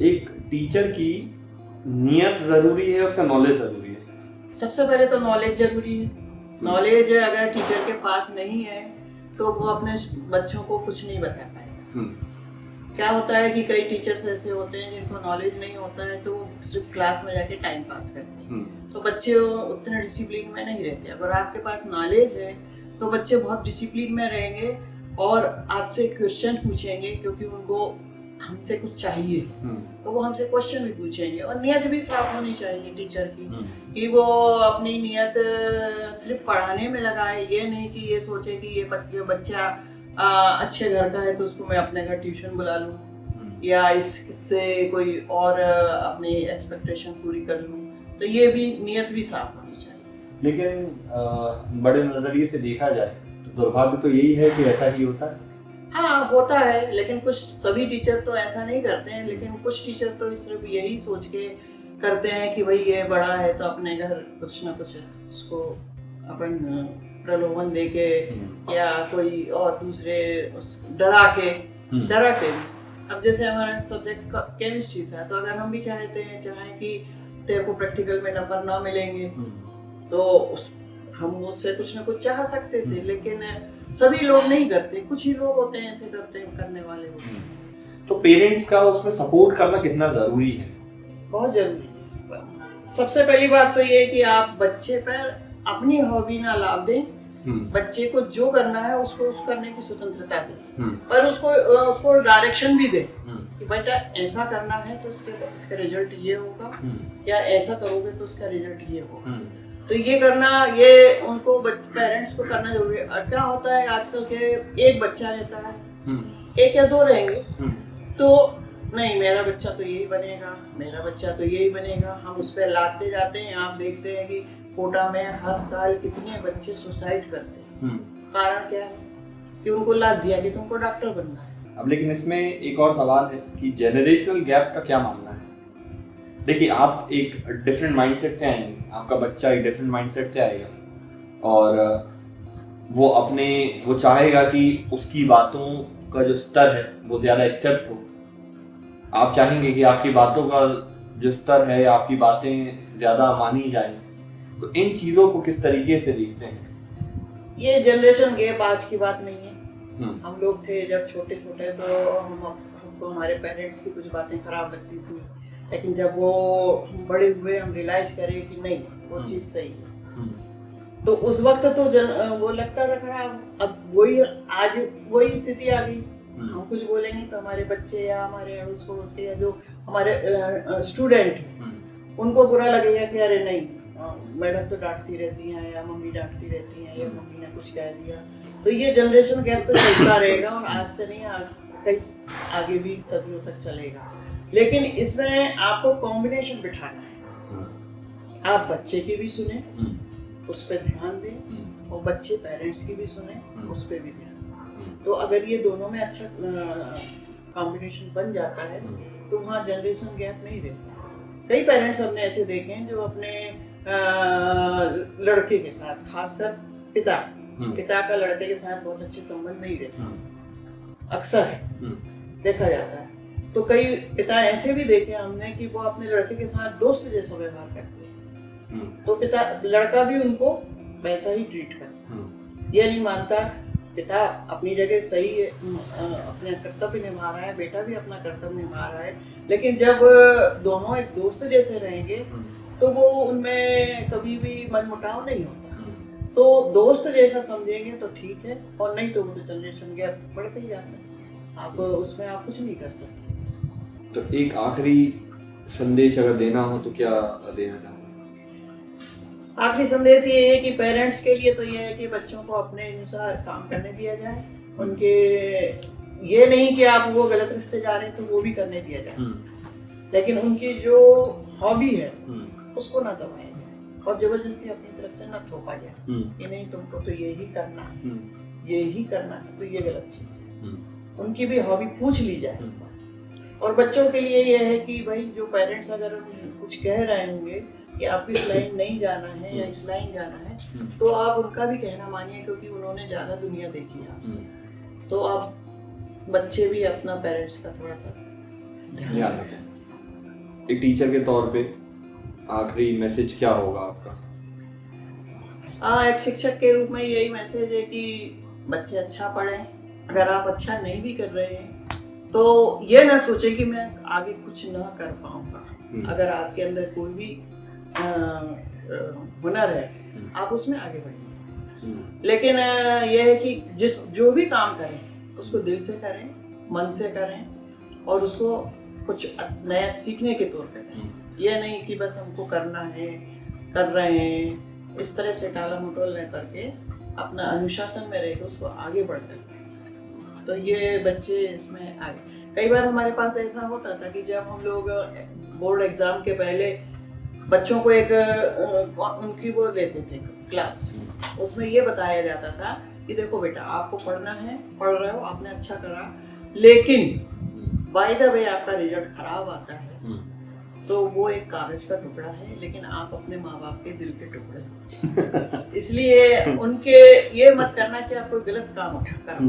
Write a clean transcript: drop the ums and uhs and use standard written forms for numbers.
एक टीचर की नियत जरूरी है, उसका नॉलेज जरूरी है? सबसे पहले तो नॉलेज जरूरी है। नॉलेज अगर टीचर के पास नहीं है तो वो अपने बच्चों को कुछ नहीं बता पाएगा। क्या होता है कि कई टीचर्स ऐसे होते हैं जिनको नॉलेज नहीं होता है तो वो सिर्फ क्लास में जाके टाइम पास करते हैं, तो बच्चे उतने डिसिप्लिन में नहीं रहते। अगर आपके पास नॉलेज है तो बच्चे बहुत डिसिप्लिन में रहेंगे और आपसे क्वेश्चन पूछेंगे, क्योंकि उनको हमसे कुछ चाहिए तो वो हमसे क्वेश्चन भी पूछेंगे। और नियत भी साफ होनी चाहिए टीचर की, कि वो अपनी नियत सिर्फ पढ़ाने में लगाए, ये नहीं कि ये सोचे कि ये बच्चा अच्छे घर का है तो उसको मैं अपने घर ट्यूशन बुला लूँ या इससे कोई और अपनी एक्सपेक्टेशन पूरी कर लूँ। तो ये भी नियत भी साफ होनी चाहिए। लेकिन बड़े नजरिए से देखा जाए तो दुर्भाग्य तो यही है कि ऐसा ही होता है। हाँ होता है, लेकिन कुछ सभी टीचर तो ऐसा नहीं करते हैं। लेकिन कुछ टीचर तो सिर्फ यही सोच के करते हैं कि भाई ये बड़ा है तो अपने घर कुछ ना कुछ उसको अपन प्रलोभन दे के या कोई और दूसरे डरा के भी। अब जैसे हमारा सब्जेक्ट केमिस्ट्री था, तो अगर हम भी चाहें कि तेरे को प्रैक्टिकल में नंबर ना मिलेंगे तो हम उससे कुछ ना कुछ चाह सकते थे, लेकिन सभी लोग नहीं करते, कुछ ही लोग होते हैं ऐसे करने वाले होते हैं। तो पेरेंट्स का उसमें सपोर्ट करना कितना जरूरी है? बहुत जरूरी है। सबसे पहली बात तो ये है कि आप बच्चे पर अपनी हॉबी ना लाभ दें। बच्चे को जो करना है उसको करने की स्वतंत्रता दें, पर उसको डायरेक्शन भी दें कि बेटा ऐसा करना है तो इसका रिजल्ट ये होगा, या ऐसा करोगे तो उसका रिजल्ट ये होगा। तो ये करना, ये उनको पेरेंट्स को करना जरूरी है। क्या होता है आजकल के एक बच्चा रहता है, एक या दो रहेंगे, तो नहीं मेरा बच्चा तो यही बनेगा, मेरा बच्चा तो यही बनेगा, हम उस पर लादते जाते हैं। आप देखते हैं कि कोटा में हर साल कितने बच्चे सुसाइड करते हैं। कारण क्या है कि उनको लाद दिया कि तुमको डॉक्टर बनना है। अब लेकिन इसमें एक और सवाल है कि जेनरेशनल गैप का क्या मानना है? देखिए, आप एक डिफरेंट माइंडसेट से आएंगे, आपका बच्चा एक डिफरेंट माइंडसेट से आएगा और वो चाहेगा कि उसकी बातों का जो स्तर है वो ज़्यादा एक्सेप्ट हो। आप चाहेंगे कि आपकी बातों का जो स्तर है, आपकी बातें ज़्यादा मानी जाएं। तो इन चीज़ों को किस तरीके से देखते हैं? ये जनरेशन गैप आज की बात नहीं है। हम लोग थे जब छोटे तो हमको हमारे पेरेंट्स की कुछ बातें खराब लगती थी, लेकिन जब वो बड़े हुए हम रियलाइज करें कि नहीं वो चीज़ सही है, तो उस वक्त तो वो लगता था खराब। अब आज वही स्थिति आ गई। हम कुछ बोलेंगे तो हमारे बच्चे या हमारे उसके या जो हमारे स्टूडेंट उनको बुरा लगेगा कि अरे नहीं मैडम तो डांटती रहती हैं या मम्मी डांटती रहती हैं या मम्मी ने कुछ कह दिया। तो ये जनरेशन गैप तो चलता रहेगा और आज से नहीं कई आगे भी सदियों तक चलेगा। लेकिन इसमें आपको कॉम्बिनेशन बिठाना है। आप बच्चे की भी सुने, उस पर ध्यान दें, और बच्चे पेरेंट्स की भी सुने, उस पर भी ध्यान दें। तो अगर ये दोनों में अच्छा कॉम्बिनेशन बन जाता है तो वहाँ जनरेशन गैप नहीं रहता। कई पेरेंट्स हमने ऐसे देखे हैं जो अपने लड़के के साथ, खासकर पिता का लड़के के साथ बहुत अच्छे संबंध नहीं रहते, अक्सर है देखा जाता है। तो कई पिता ऐसे भी देखे हमने कि वो अपने लड़के के साथ दोस्त जैसा व्यवहार करते हैं, तो लड़का भी उनको वैसा ही ट्रीट करता है। ये नहीं मानता पिता अपनी जगह सही है, अपने कर्तव्य निभा रहा है, बेटा भी अपना कर्तव्य निभा रहा है, लेकिन जब दोनों एक दोस्त जैसे रहेंगे तो वो उनमें कभी भी मनमुटाव नहीं होता। तो दोस्त जैसा समझेंगे तो ठीक है, और नहीं तो वो तो जनरेशन गैप बढ़ते ही जाता है। आप उसमें आप कुछ नहीं कर सकते। तो एक आखिरी संदेश अगर देना हो तो क्या देना चाहते? आखिरी संदेश ये है कि पेरेंट्स के लिए तो ये है कि बच्चों को अपने अनुसार काम करने दिया जाए। उनके ये नहीं कि आप वो गलत रास्ते जा रहे हैं तो वो भी करने दिया जाए, लेकिन उनकी जो हॉबी है उसको ना दबाया जाए और जबरदस्ती अपनी तरफ से ना थोपा जाए कि नहीं तुमको तो यही करना है, यही करना है, तो ये गलत चीज है। उनकी भी हॉबी पूछ ली जाए। और बच्चों के लिए ये है कि भाई जो पेरेंट्स अगर कुछ कह रहे होंगे कि आपको इस लाइन नहीं जाना है या इस लाइन जाना है, तो आप उनका भी कहना मानिए, क्योंकि उन्होंने ज़्यादा दुनिया देखी है आपसे। तो आप बच्चे भी अपना पेरेंट्स का थोड़ा सा ध्यान रखें। एक टीचर के तौर पे आखिरी मैसेज क्या होगा आपका? एक शिक्षक के रूप में यही मैसेज है कि बच्चे अच्छा पढ़ें। अगर आप अच्छा नहीं भी कर रहे हैं तो ये ना सोचें कि मैं आगे कुछ ना कर पाऊंगा। अगर आपके अंदर कोई भी हुनर है आप उसमें आगे बढ़िए। लेकिन यह है कि जो भी काम करें उसको दिल से करें, मन से करें और उसको कुछ नया सीखने के तौर पे करें। यह नहीं कि बस हमको करना है, कर रहे हैं, इस तरह से टाला मटोल न करके अपना अनुशासन में रहकर उसको आगे बढ़कर, तो ये बच्चे इसमें आगे। कई बार हमारे पास ऐसा होता था कि जब हम लोग बोर्ड एग्जाम के पहले बच्चों को एक उनकी वो लेते थे क्लास, उसमें ये बताया जाता था कि देखो बेटा आपको पढ़ना है, पढ़ रहे हो, आपने अच्छा करा, लेकिन बाय द वे आपका रिजल्ट खराब आता है तो वो एक कागज का टुकड़ा है, लेकिन आप अपने माँ बाप के दिल के टुकड़े। इसलिए उनके ये मत करना कि आप कोई गलत काम उठा कर